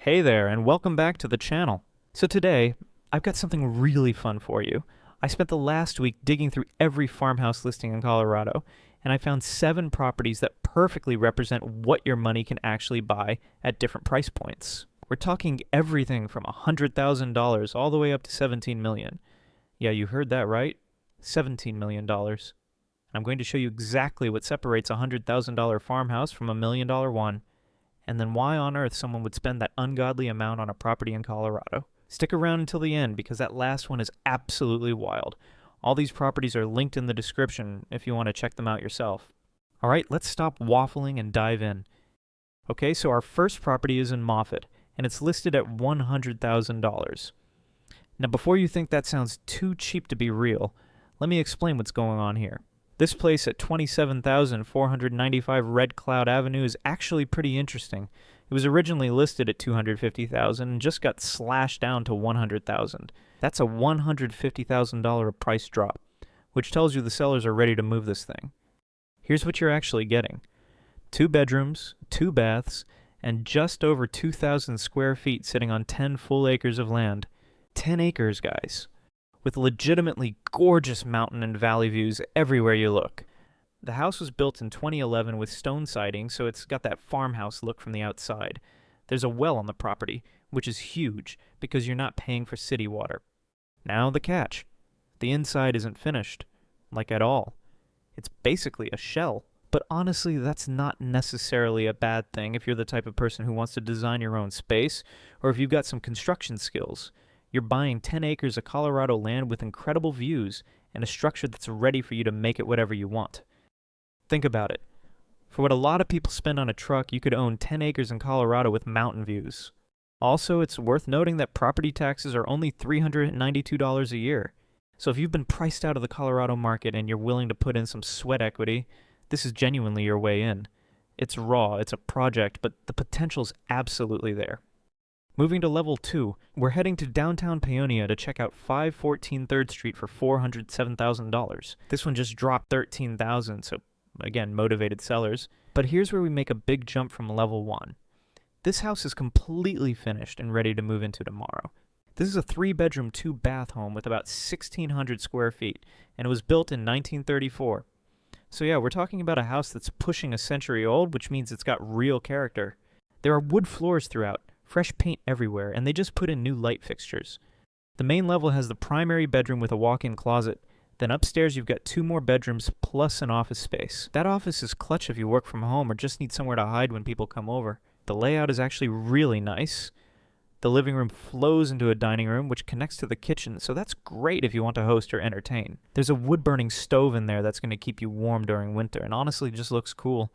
Hey there, and welcome back to the channel. So today, I've got something really fun for you. I spent the last week digging through every farmhouse listing in Colorado, and I found 7 properties that perfectly represent what your money can actually buy at different price points. We're talking everything from $100,000 all the way up to $17 million. Yeah, you heard that right. $17 million. I'm going to show you exactly what separates a $100,000 farmhouse from a $1 million one, and then why on earth someone would spend that ungodly amount on a property in Colorado. Stick around until the end because that last one is absolutely wild. All these properties are linked in the description if you want to check them out yourself. Alright, let's stop waffling and dive in. Okay, so our first property is in Moffett, and it's listed at $100,000. Now before you think that sounds too cheap to be real, let me explain what's going on here. This place at 27,495 Red Cloud Avenue is actually pretty interesting. It was originally listed at $250,000 and just got slashed down to $100,000. That's a $150,000 price drop, which tells you the sellers are ready to move this thing. Here's what you're actually getting. 2 bedrooms, 2 baths, and just over 2,000 square feet sitting on 10 full acres of land. 10 acres, guys, with legitimately gorgeous mountain and valley views everywhere you look. The house was built in 2011 with stone siding, so it's got that farmhouse look from the outside. There's a well on the property, which is huge because you're not paying for city water. Now the catch. The inside isn't finished, like at all. It's basically a shell. But honestly, that's not necessarily a bad thing if you're the type of person who wants to design your own space, or if you've got some construction skills. You're buying 10 acres of Colorado land with incredible views and a structure that's ready for you to make it whatever you want. Think about it. For what a lot of people spend on a truck, you could own 10 acres in Colorado with mountain views. Also, it's worth noting that property taxes are only $392 a year. So if you've been priced out of the Colorado market and you're willing to put in some sweat equity, this is genuinely your way in. It's raw, it's a project, but the potential's absolutely there. Moving to level 2, we're heading to downtown Paonia to check out 514 3rd Street for $407,000. This one just dropped $13,000, so again, motivated sellers. But here's where we make a big jump from level 1. This house is completely finished and ready to move into tomorrow. This is a 3-bedroom, 2-bath home with about 1,600 square feet, and it was built in 1934. So yeah, we're talking about a house that's pushing a century old, which means it's got real character. There are wood floors throughout, fresh paint everywhere, and they just put in new light fixtures. The main level has the primary bedroom with a walk-in closet. Then upstairs you've got 2 more bedrooms plus an office space. That office is clutch if you work from home or just need somewhere to hide when people come over. The layout is actually really nice. The living room flows into a dining room which connects to the kitchen, so that's great if you want to host or entertain. There's a wood-burning stove in there that's going to keep you warm during winter, and honestly just looks cool.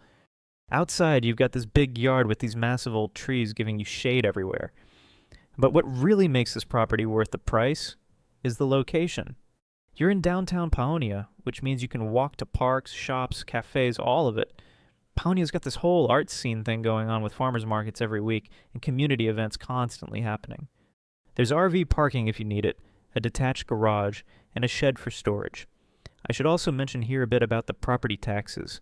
Outside, you've got this big yard with these massive old trees giving you shade everywhere. But what really makes this property worth the price is the location. You're in downtown Paonia, which means you can walk to parks, shops, cafes, all of it. Paonia's got this whole art scene thing going on with farmers markets every week and community events constantly happening. There's RV parking if you need it, a detached garage, and a shed for storage. I should also mention here a bit about the property taxes.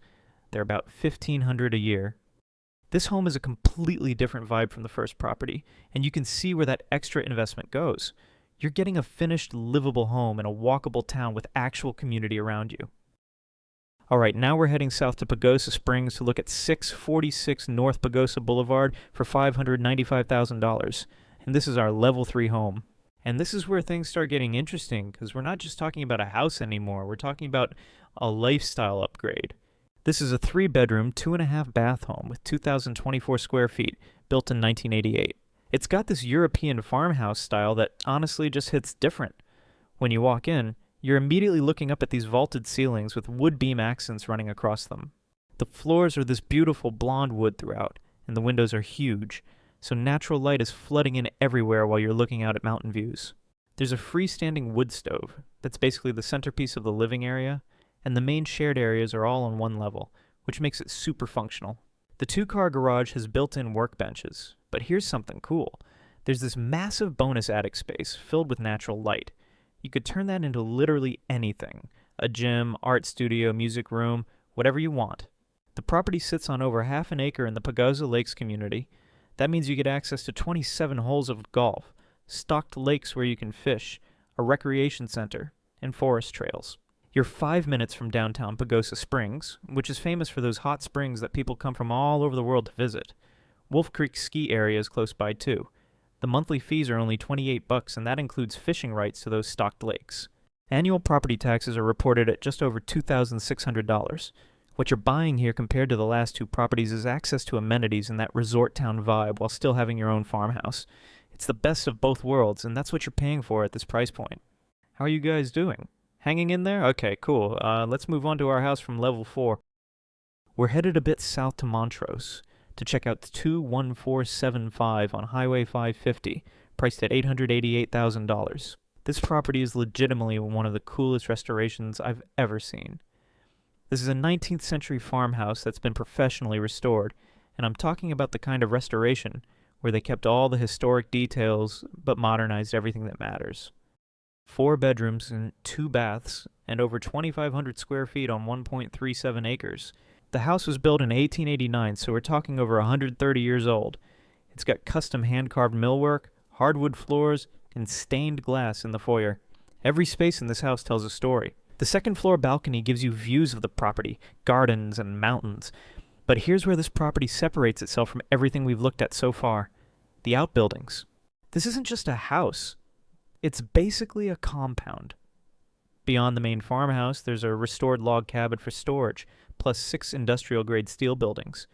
They're about $1,500 a year. This home is a completely different vibe from the first property, and you can see where that extra investment goes. You're getting a finished, livable home in a walkable town with actual community around you. Alright, now we're heading south to Pagosa Springs to look at 646 North Pagosa Boulevard for $595,000. And this is our level 3 home. And this is where things start getting interesting, because we're not just talking about a house anymore, we're talking about a lifestyle upgrade. This is a 3-bedroom, 2.5-bath home with 2,024 square feet, built in 1988. It's got this European farmhouse style that honestly just hits different. When you walk in, you're immediately looking up at these vaulted ceilings with wood beam accents running across them. The floors are this beautiful blonde wood throughout, and the windows are huge, so natural light is flooding in everywhere while you're looking out at mountain views. There's a freestanding wood stove that's basically the centerpiece of the living area, and the main shared areas are all on one level, which makes it super functional. The 2-car garage has built-in workbenches, but here's something cool. There's this massive bonus attic space filled with natural light. You could turn that into literally anything. A gym, art studio, music room, whatever you want. The property sits on over half an acre in the Pagosa Lakes community. That means you get access to 27 holes of golf, stocked lakes where you can fish, a recreation center, and forest trails. You're 5 minutes from downtown Pagosa Springs, which is famous for those hot springs that people come from all over the world to visit. Wolf Creek ski area is close by too. The monthly fees are only $28, and that includes fishing rights to those stocked lakes. Annual property taxes are reported at just over $2,600. What you're buying here compared to the last two properties is access to amenities and that resort town vibe while still having your own farmhouse. It's the best of both worlds, and that's what you're paying for at this price point. How are you guys doing? Hanging in there? Okay, cool. Let's move on to our house from level 4. We're headed a bit south to Montrose to check out 21475 on Highway 550, priced at $888,000. This property is legitimately one of the coolest restorations I've ever seen. This is a 19th century farmhouse that's been professionally restored, and I'm talking about the kind of restoration where they kept all the historic details but modernized everything that matters. 4 bedrooms and 2 baths, and over 2,500 square feet on 1.37 acres. The house was built in 1889, so we're talking over 130 years old. It's got custom hand-carved millwork, hardwood floors, and stained glass in the foyer. Every space in this house tells a story. The second floor balcony gives you views of the property, gardens, and mountains. But here's where this property separates itself from everything we've looked at so far. The outbuildings. This isn't just a house. It's basically a compound. Beyond the main farmhouse, there's a restored log cabin for storage, plus 6 industrial-grade steel buildings.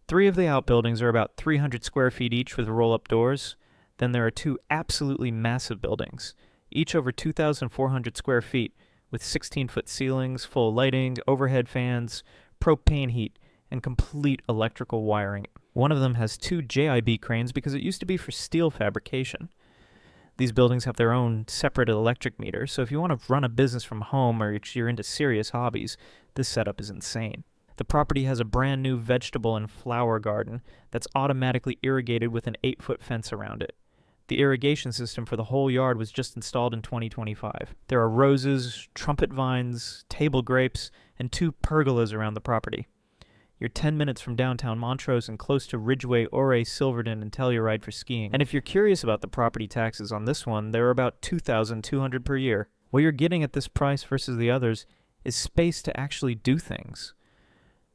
3 of the outbuildings are about 300 square feet each with roll-up doors. Then there are 2 absolutely massive buildings, each over 2,400 square feet, with 16-foot ceilings, full lighting, overhead fans, propane heat, and complete electrical wiring. One of them has 2 JIB cranes because it used to be for steel fabrication. These buildings have their own separate electric meter, so if you want to run a business from home or you're into serious hobbies, this setup is insane. The property has a brand new vegetable and flower garden that's automatically irrigated with an 8-foot fence around it. The irrigation system for the whole yard was just installed in 2025. There are roses, trumpet vines, table grapes, and 2 pergolas around the property. You're 10 minutes from downtown Montrose and close to Ridgeway, Ouray, Silverton, and Telluride for skiing. And if you're curious about the property taxes on this one, they're about $2,200 per year. What you're getting at this price versus the others is space to actually do things.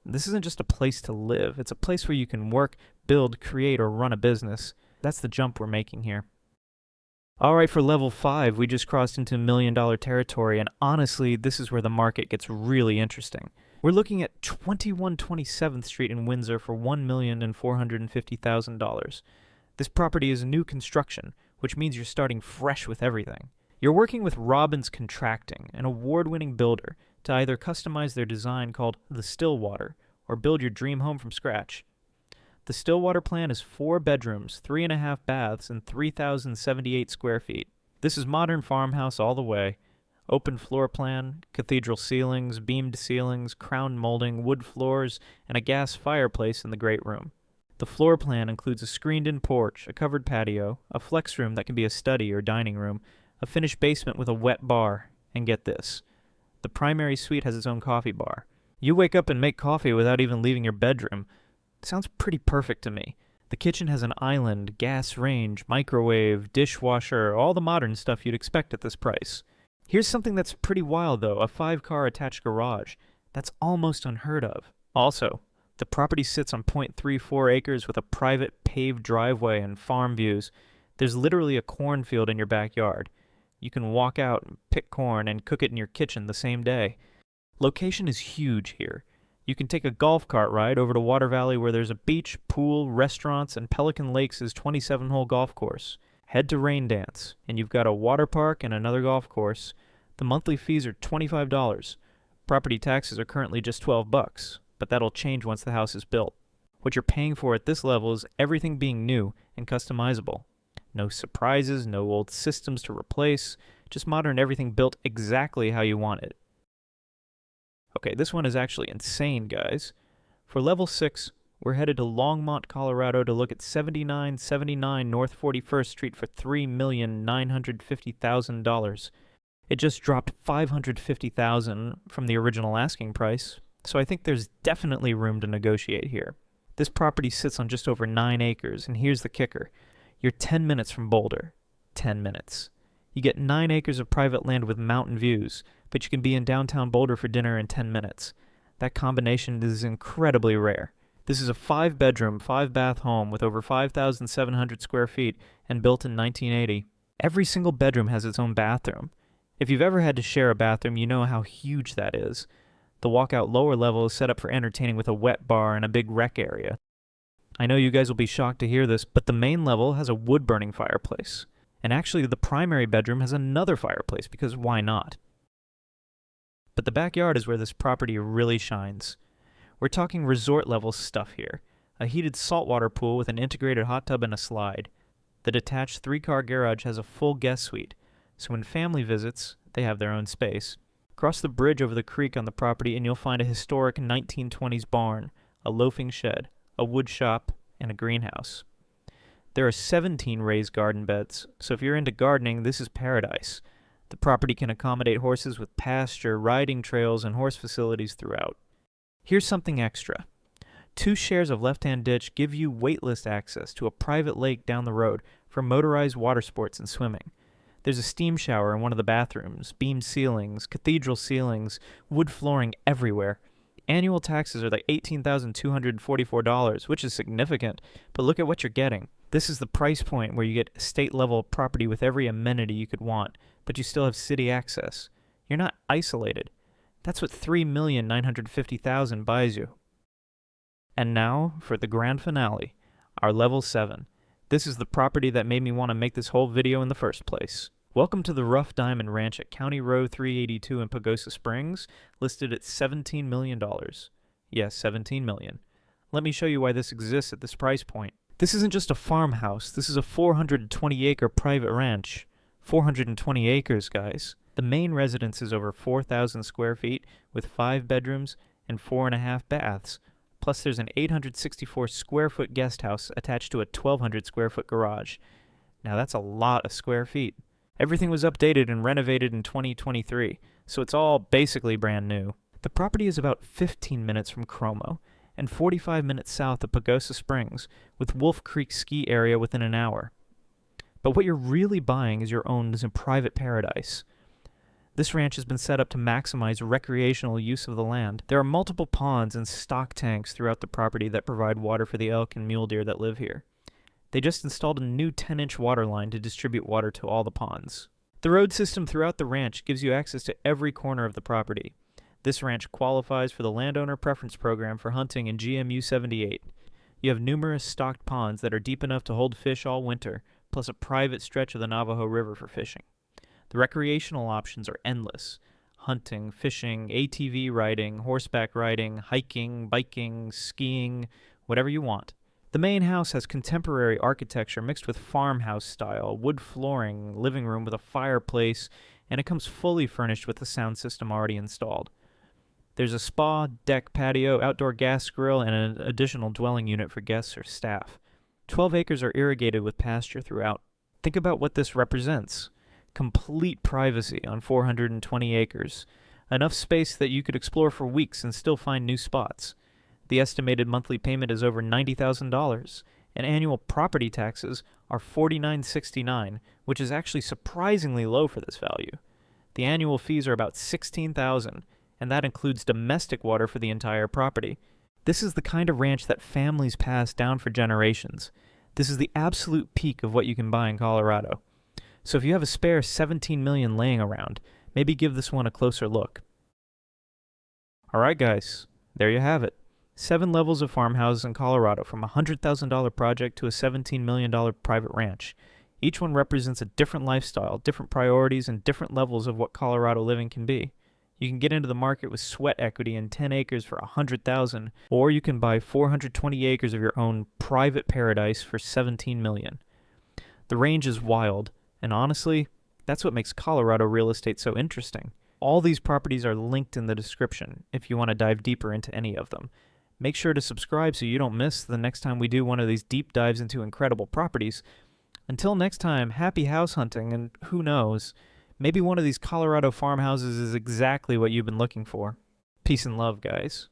This isn't just a place to live. It's a place where you can work, build, create, or run a business. That's the jump we're making here. Alright, for level 5, we just crossed into $1 million territory, and honestly, this is where the market gets really interesting. We're looking at 21 27th Street in Windsor for $1,450,000. This property is new construction, which means you're starting fresh with everything. You're working with Robbins Contracting, an award-winning builder, to either customize their design called the Stillwater, or build your dream home from scratch. The Stillwater plan is 4 bedrooms, 3.5 baths, and 3,078 square feet. This is modern farmhouse all the way. Open floor plan, cathedral ceilings, beamed ceilings, crown molding, wood floors, and a gas fireplace in the great room. The floor plan includes a screened-in porch, a covered patio, a flex room that can be a study or dining room, a finished basement with a wet bar, and get this, the primary suite has its own coffee bar. You wake up and make coffee without even leaving your bedroom. Sounds pretty perfect to me. The kitchen has an island, gas range, microwave, dishwasher, all the modern stuff you'd expect at this price. Here's something that's pretty wild though, a 5-car attached garage. That's almost unheard of. Also, the property sits on 0.34 acres with a private paved driveway and farm views. There's literally a cornfield in your backyard. You can walk out, pick corn, and cook it in your kitchen the same day. Location is huge here. You can take a golf cart ride over to Water Valley where there's a beach, pool, restaurants, and Pelican Lakes' 27-hole golf course. Head to Rain Dance, and you've got a water park and another golf course. The monthly fees are $25. Property taxes are currently just $12, but that'll change once the house is built. What you're paying for at this level is everything being new and customizable. No surprises, no old systems to replace, just modern everything built exactly how you want it. Okay, this one is actually insane, guys. For level 6, we're headed to Longmont, Colorado to look at 7979 North 41st Street for $3,950,000. It just dropped $550,000 from the original asking price, so I think there's definitely room to negotiate here. This property sits on just over 9 acres, and here's the kicker. You're 10 minutes from Boulder. 10 minutes. You get 9 acres of private land with mountain views, but you can be in downtown Boulder for dinner in 10 minutes. That combination is incredibly rare. This is a 5-bedroom, 5-bath home with over 5,700 square feet and built in 1980. Every single bedroom has its own bathroom. If you've ever had to share a bathroom, you know how huge that is. The walkout lower level is set up for entertaining with a wet bar and a big rec area. I know you guys will be shocked to hear this, but the main level has a wood-burning fireplace. And actually, the primary bedroom has another fireplace, because why not? But the backyard is where this property really shines. We're talking resort-level stuff here. A heated saltwater pool with an integrated hot tub and a slide. The detached 3-car garage has a full guest suite, so when family visits, they have their own space. Cross the bridge over the creek on the property and you'll find a historic 1920s barn, a loafing shed, a wood shop, and a greenhouse. There are 17 raised garden beds, so if you're into gardening, this is paradise. The property can accommodate horses with pasture, riding trails, and horse facilities throughout. Here's something extra. 2 shares of left-hand ditch give you waitlist access to a private lake down the road for motorized water sports and swimming. There's a steam shower in one of the bathrooms, beamed ceilings, cathedral ceilings, wood flooring everywhere. Annual taxes are like $18,244, which is significant, but look at what you're getting. This is the price point where you get estate-level property with every amenity you could want, but you still have city access. You're not isolated. That's what $3,950,000 buys you. And now for the grand finale, our level 7. This is the property that made me want to make this whole video in the first place. Welcome to the Rough Diamond Ranch at County Road 382 in Pagosa Springs, listed at $17 million. Yes, $17 million. Let me show you why this exists at this price point. This isn't just a farmhouse, this is a 420-acre private ranch. 420 acres, guys. The main residence is over 4,000 square feet with 5 bedrooms and 4.5 baths. Plus there's an 864 square foot guest house attached to a 1,200 square foot garage. Now that's a lot of square feet. Everything was updated and renovated in 2023, so it's all basically brand new. The property is about 15 minutes from Chromo and 45 minutes south of Pagosa Springs, with Wolf Creek ski area within an hour. But what you're really buying is your own private paradise. This ranch has been set up to maximize recreational use of the land. There are multiple ponds and stock tanks throughout the property that provide water for the elk and mule deer that live here. They just installed a new 10-inch water line to distribute water to all the ponds. The road system throughout the ranch gives you access to every corner of the property. This ranch qualifies for the Landowner Preference Program for hunting in GMU 78. You have numerous stocked ponds that are deep enough to hold fish all winter, plus a private stretch of the Navajo River for fishing. The recreational options are endless. Hunting, fishing, ATV riding, horseback riding, hiking, biking, skiing, whatever you want. The main house has contemporary architecture mixed with farmhouse style, wood flooring, living room with a fireplace, and it comes fully furnished with the sound system already installed. There's a spa, deck, patio, outdoor gas grill, and an additional dwelling unit for guests or staff. 12 acres are irrigated with pasture throughout. Think about what this represents. Complete privacy on 420 acres. Enough space that you could explore for weeks and still find new spots. The estimated monthly payment is over $90,000, and annual property taxes are $49.69, which is actually surprisingly low for this value. The annual fees are about $16,000, and that includes domestic water for the entire property. This is the kind of ranch that families pass down for generations. This is the absolute peak of what you can buy in Colorado. So if you have a spare $17 million laying around, maybe give this one a closer look. Alright guys, there you have it. 7 levels of farmhouses in Colorado, from a $100,000 project to a $17 million private ranch. Each one represents a different lifestyle, different priorities, and different levels of what Colorado living can be. You can get into the market with sweat equity in 10 acres for $100,000, or you can buy 420 acres of your own private paradise for $17 million. The range is wild, and honestly, that's what makes Colorado real estate so interesting. All these properties are linked in the description if you want to dive deeper into any of them. Make sure to subscribe so you don't miss the next time we do one of these deep dives into incredible properties. Until next time, happy house hunting, and who knows, maybe one of these Colorado farmhouses is exactly what you've been looking for. Peace and love, guys.